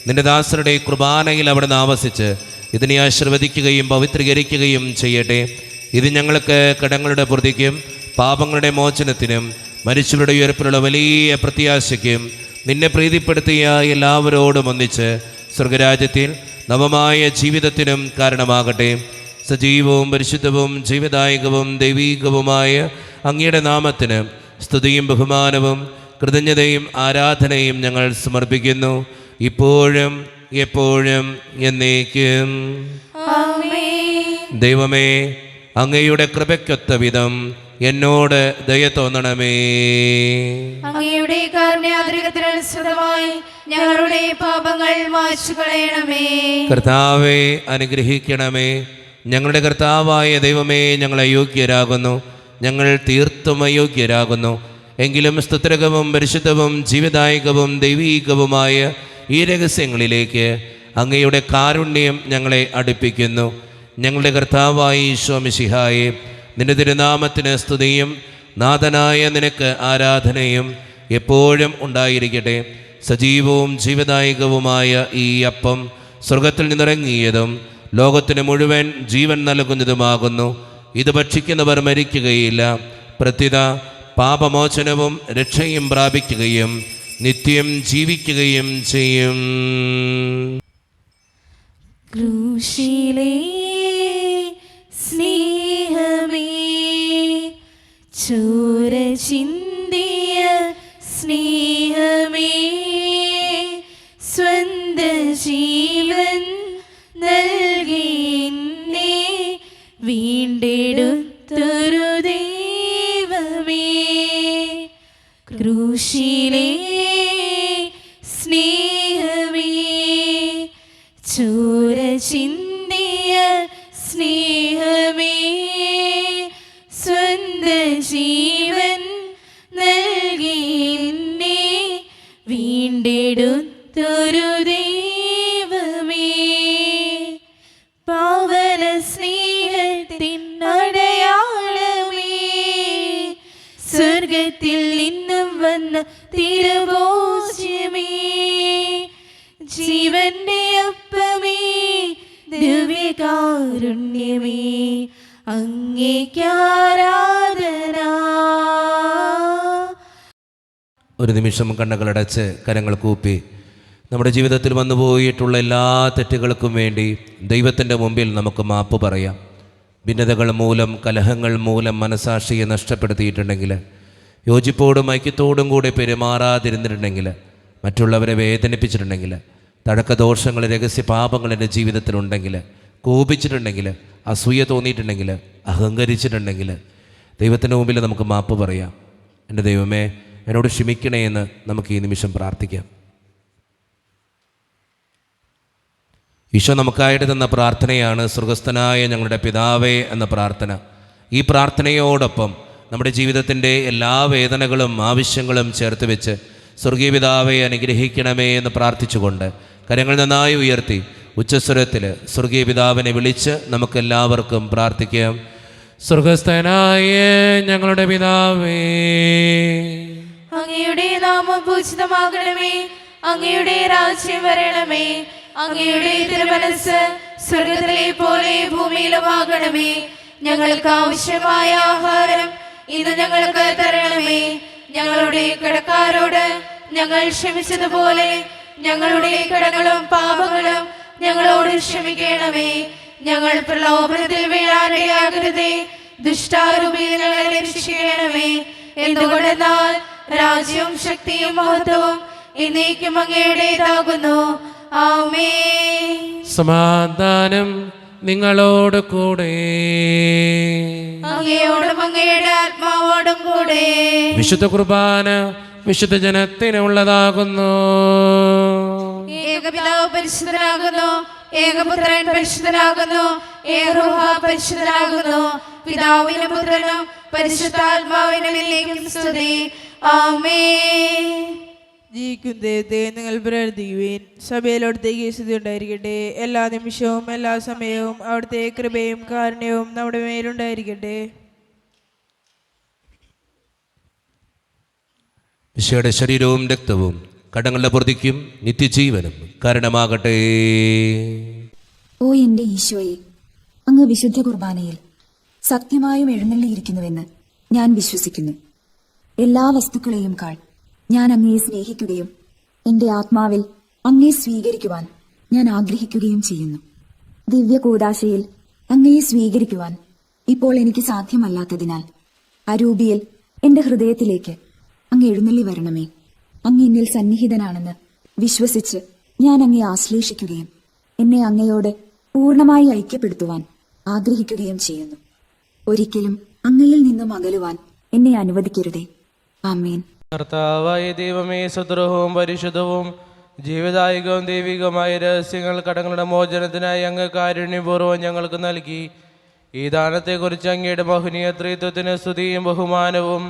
നിന്റെ ദാസരുടെ കുർബാനയിൽ അവിടുന്ന് ആവസിച്ച് ഇതിനെ ആശീർവദിക്കുകയും പവിത്രീകരിക്കുകയും ചെയ്യട്ടെ. ഇത് ഞങ്ങൾക്ക് കടങ്ങളുടെ പൊറുതിക്കും പാപങ്ങളുടെ മോചനത്തിനും മരിച്ചവരുടെ ഉയർപ്പിലുള്ള വലിയ പ്രത്യാശയ്ക്കും നിന്നെ പ്രീതിപ്പെടുത്തിയ എല്ലാവരോടും ഒന്നിച്ച് സ്വർഗരാജ്യത്തിൽ നവമായ ജീവിതത്തിനും കാരണമാകട്ടെ. സജീവവും പരിശുദ്ധവും ജീവദായകവും ദൈവീകവുമായ അങ്ങയുടെ നാമത്തിന് സ്തുതിയും ബഹുമാനവും കൃതജ്ഞതയും ആരാധനയും ഞങ്ങൾ സമർപ്പിക്കുന്നു, ഇപ്പോഴും എപ്പോഴും എന്നേക്കും. ദൈവമേ, അങ്ങയുടെ കൃപയ്ക്കൊത്ത വിധം എന്നോട് ദയ തോന്നണമേ. അങ്ങയുടെ കാരുണ്യാതിരകത്തിനനുസൃതമായി ഞങ്ങളുടെ പാപങ്ങൾ മായ്ച്ചു കളയണമേ. കർത്താവെ അനുഗ്രഹിക്കണമേ. ഞങ്ങളുടെ കർത്താവായ ദൈവമേ, ഞങ്ങൾ അയോഗ്യരാകുന്നു, ഞങ്ങൾ തീർത്തും അയോഗ്യരാകുന്നു. എങ്കിലും സ്തുത്രകവും പരിശുദ്ധവും ജീവദായകവും ദൈവീകവുമായ ഈ രഹസ്യങ്ങളിലേക്ക് അങ്ങയുടെ കാരുണ്യം ഞങ്ങളെ അടുപ്പിക്കുന്നു. ഞങ്ങളുടെ കർത്താവായ ഈശോ മിശിഹായെ, നിന്റെ തിരുനാമത്തിന് സ്തുതിയും നാഥനായ നിനക്ക് ആരാധനയും എപ്പോഴും ഉണ്ടായിരിക്കട്ടെ. സജീവവും ജീവദായകവുമായ ഈ അപ്പം സ്വർഗത്തിൽ നിന്നിറങ്ങിയതും ലോകത്തിന് മുഴുവൻ ജീവൻ നൽകുന്നതുമാകുന്നു. ഇത് ഭക്ഷിക്കുന്നവർ മരിക്കുകയില്ല, പ്രത്യുത പാപമോചനവും രക്ഷയും പ്രാപിക്കുകയും നിത്യം ജീവിക്കുകയും ചെയ്യും. ക്രൂശിലേ സ്നേഹമേ, ചോര ചിന്തിയ സ്നേഹമേ, സ്വന്ത ജീവൻ നൽകി എന്നെ വീണ്ടെടുത്തൊരു ദൈവമേ. ക്രൂശിലേ സ്നേഹമേ, ചോര ചിന്തിയ സ്നേഹമേ, സ്വന്ത ജീവൻ നൽകി എന്നെ വീണ്ടെടുത്തൊരു ദൈവമേ. പാവന സ്നേഹത്തിൻ അടയാളമേ, സ്വർഗത്തിൽ നിന്നും വന്ന തിരുഭോജ്യമേ, ജീവന്റെ അപ്പമേ, ദിവ്യകാരുണ്യമേ, അങ്ങേക്കാരാധന. ഒരു നിമിഷം കണ്ണുകളടച്ച് കരങ്ങൾ കൂപ്പി നമ്മുടെ ജീവിതത്തിൽ വന്നുപോയിട്ടുള്ള എല്ലാ തെറ്റുകൾക്കും വേണ്ടി ദൈവത്തിൻ്റെ മുമ്പിൽ നമുക്ക് മാപ്പ് പറയാം. ഭിന്നതകൾ മൂലം, കലഹങ്ങൾ മൂലം മനസാക്ഷിയെ നഷ്ടപ്പെടുത്തിയിട്ടുണ്ടെങ്കിൽ, യോജിപ്പോടും ഐക്യത്തോടും കൂടി പെരുമാറാതിരുന്നിട്ടുണ്ടെങ്കിൽ, മറ്റുള്ളവരെ വേദനിപ്പിച്ചിട്ടുണ്ടെങ്കിൽ, തഴക്കദോഷങ്ങൾ, രഹസ്യ പാപങ്ങൾ എൻ്റെ ജീവിതത്തിലുണ്ടെങ്കിൽ, കോപിച്ചിട്ടുണ്ടെങ്കിൽ, അസൂയ തോന്നിയിട്ടുണ്ടെങ്കിൽ, അഹങ്കരിച്ചിട്ടുണ്ടെങ്കിൽ, ദൈവത്തിൻ്റെ മുമ്പിൽ നമുക്ക് മാപ്പ് പറയാം. എൻ്റെ ദൈവമേ, എന്നോട് ക്ഷമിക്കണേ എന്ന് നമുക്ക് ഈ നിമിഷം പ്രാർത്ഥിക്കാം. ഈശോ നമുക്കായിട്ട് തന്ന പ്രാർത്ഥനയാണ് സ്വർഗസ്ഥനായ ഞങ്ങളുടെ പിതാവേ എന്ന പ്രാർത്ഥന. ഈ പ്രാർത്ഥനയോടൊപ്പം നമ്മുടെ ജീവിതത്തിൻ്റെ എല്ലാ വേദനകളും ആവശ്യങ്ങളും ചേർത്ത് വെച്ച് സ്വർഗീയ പിതാവെ അനുഗ്രഹിക്കണമേ എന്ന് പ്രാർത്ഥിച്ചുകൊണ്ട് കരങ്ങൾ നന്നായി ഉയർത്തി ഉച്ചസ്വരത്തിൽ സ്വർഗീയ പിതാവിനെ വിളിച്ച് നമുക്കെല്ലാവർക്കും പ്രാർത്ഥിക്കാം. സ്വർഗസ്ഥനായ ഞങ്ങളുടെ പിതാവേ, അങ്ങയുടെ നാമം പൂജിതമാകണമേ, അങ്ങയുടെ രാജ്യം വരണമേ, അങ്ങയുടെ തിരുമനസ്സ് സ്വർഗത്തിലെ പോലെ ഭൂമിയിലുമാകണമേ. ഞങ്ങൾക്ക് ആവശ്യമായ ആഹാരം ഇന്ന് ഞങ്ങൾക്ക് തരണമേ. ഞങ്ങളുടെ കടക്കാരോട് ഞങ്ങൾ ക്ഷമിച്ചതുപോലെ ഞങ്ങളുടെ കടങ്ങളും പാപങ്ങളും ഞങ്ങളോട് ക്ഷമിക്കണമേ. ഞങ്ങൾ പ്രലോഭനത്തിൽ വീഴാനിടയാകരുതേ, ദുഷ്ടാരൂപിയിൽ ഞങ്ങളെ രക്ഷിക്കണമേ. എന്തുകൊണ്ടെന്നാൽ രാജ്യവും ശക്തിയും മഹത്വവും എന്നേക്കും അങ്ങയുടേതാകുന്നു. ആമേൻ. സമാധാനം നിങ്ങളോട് കൂടെ, അങ്ങയോടും അങ്ങയുടെ ആത്മാവോടും കൂടെ. വിശുദ്ധ കുർബാന വിശുദ്ധ ജനത്തിനുള്ളതാകുന്നു. ഏകപിതാവ് പരിശുദ്ധനാകുന്നു, ഏകപുത്രൻ പരിശുദ്ധനാകുന്നു, ഏകരൂഹ പരിശുദ്ധനാകുന്നു. പിതാവിനും പുത്രനും പരിശുദ്ധാത്മാവിനും എന്നേക്കും സ്തുതി. ആമേൻ. ജീവിക്കും ദൈവത്തെ നിങ്ങൾ പ്രാർത്ഥിക്കുവിൻ. സഭയിലോടത്തേക്ക് സ്തുതി ഉണ്ടായിരിക്കട്ടെ. എല്ലാ നിമിഷവും എല്ലാ സമയവും അവിടുത്തെ കൃപയും കാരുണ്യവും നമ്മുടെ മേലുണ്ടായിരിക്കട്ടെ. ഈശോയുടെ ശരീരവും രക്തവും കടങ്ങളുടെ പ്രതിക്കും നിത്യജീവനും കാരണമാകട്ടെ. ഓ എന്റെ ഈശോയെ, അങ്ങ് വിശുദ്ധ കുർബാനയിൽ സത്യമായും എഴുന്നള്ളിയിരിക്കുന്നുവെന്ന് ഞാൻ വിശ്വസിക്കുന്നു. എല്ലാ വസ്തുക്കളെയും കാൾ ഞാൻ അങ്ങയെ സ്നേഹിക്കുകയും എന്റെ ആത്മാവിൽ അങ്ങയെ സ്വീകരിക്കുവാൻ ഞാൻ ആഗ്രഹിക്കുകയും ചെയ്യുന്നു. ദിവ്യ കൂദാശയിൽ അങ്ങയെ സ്വീകരിക്കുവാൻ ഇപ്പോൾ എനിക്ക് സാധ്യമല്ലാത്തതിനാൽ അരൂപിയിൽ എന്റെ ഹൃദയത്തിലേക്ക് അങ്ങ് എഴുന്നള്ളി വരണമേ. അങ്ങ് എന്നിൽ സന്നിഹിതനാണെന്ന് വിശ്വസിച്ച് ഞാൻ അങ്ങയെ ആശ്ലേഷിക്കുകയും എന്നെ അങ്ങയോട് പൂർണ്ണമായി ഐക്യപ്പെടുത്തുവാൻ ആഗ്രഹിക്കുകയും ചെയ്യുന്നു. ഒരിക്കലും അങ്ങയിൽ നിന്നും അകലുവാൻ എന്നെ അനുവദിക്കരുതേ. ആമേൻ. കർത്താവായ ദൈവമേ, സുദ്രഹവും പരിശുദ്ധവും ജീവദായകവും ദൈവികമായ രഹസ്യങ്ങൾ കടങ്ങളുടെ മോചനത്തിനായി അങ്ങ് കാരുണ്യപൂർവ്വം ഞങ്ങൾക്ക് നൽകി. ഈ ദാനത്തെക്കുറിച്ച് അങ്ങയുടെ മഹനീയ ത്രിത്വത്തിന് സ്തുതിയും ബഹുമാനവും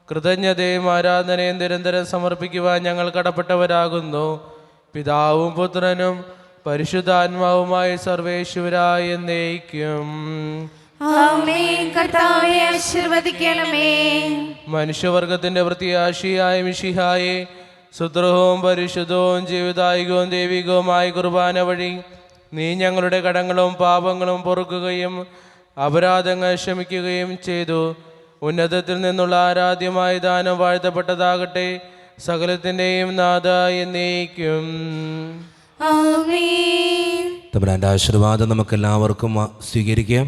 കൃതജ്ഞതയും ആരാധനയും നിരന്തരം സമർപ്പിക്കുവാൻ ഞങ്ങൾ കടപ്പെട്ടവരാകുന്നു. പിതാവും പുത്രനും പരിശുദ്ധാത്മാവുമായി സർവേശ്വരായ എന്നേക്കും. ആമേൻ. കർത്താവേ ആശീർവദിക്കണമേ. മനുഷ്യവർഗത്തിന്റെ പ്രത്യാശിയായ മിശിഹായെ, സുദ്രഹവും പരിശുദ്ധവും ജീവദായകവും ദൈവികവുമായ കുർബാന വഴി നീ ഞങ്ങളുടെ കടങ്ങളും പാപങ്ങളും പൊറുക്കുകയും അപരാധങ്ങൾ ക്ഷമിക്കുകയും ചെയ്തു. ഉന്നതത്തിൽ നിന്നുള്ള ആരാധ്യമായ ദാനം വാഴ്ത്തപ്പെട്ടതാകട്ടെ. സകലത്തിൻ്റെയും നാഥ എന്നേക്കും. ആമേൻ. തമ്പുരാൻ്റെ ആശീർവാദം നമുക്കെല്ലാവർക്കും സ്വീകരിക്കാം.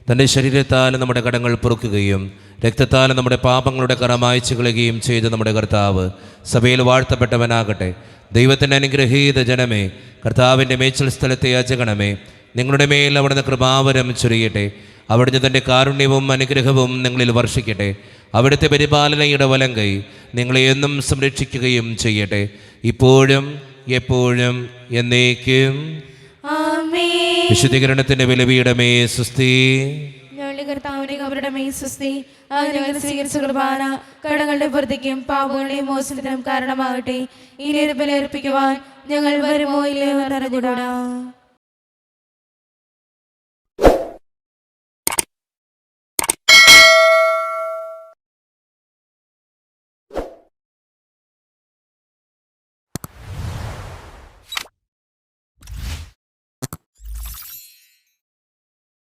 തൻ്റെ ശരീരത്താൽ നമ്മുടെ കടങ്ങൾ പൊറുക്കുകയും രക്തത്താൽ നമ്മുടെ പാപങ്ങളുടെ കറ മായ്ച്ചു കളയുകയും ചെയ്ത നമ്മുടെ കർത്താവ് സഭയിൽ വാഴ്ത്തപ്പെട്ടവനാകട്ടെ. ദൈവത്തിൻ്റെ അനുഗ്രഹീത ജനമേ, കർത്താവിൻ്റെ മേച്ചിൽ സ്ഥലത്തെ യാചകണമേ, നിങ്ങളുടെ മേൽ അവിടുന്ന് കൃപാവരം ചൊരിയട്ടെ. അവിടുന്ന് തൻ്റെ കാരുണ്യവും അനുഗ്രഹവും നിങ്ങളിൽ വർഷിക്കട്ടെ. അവിടുത്തെ പരിപാലനയുടെ വലങ്കൈ നിങ്ങളെ എന്നും സംരക്ഷിക്കുകയും ചെയ്യട്ടെ, ഇപ്പോഴും എപ്പോഴും എന്നേക്കും. ആമേൻ. വിശുദ്ധീകരണത്തിൻ്റെ വിലപിയിടമേ സുസ്തി. ഞങ്ങളുടെ കർത്താവിനെ അവരുടെ മേൽ സ്വസ്തി. അതിനെ സ്വീകരിച്ച കുർബാന കടങ്ങളുടെ പുറത്തേക്കും പാപങ്ങളുടെയും മോചനത്തിനും കാരണമാകട്ടെ. ഇനി ഒരു ബലിയർപ്പിക്കുവാൻ ഞങ്ങൾ വരുമോ ഇല്ലയോ എന്നറിഞ്ഞുകൂടാ.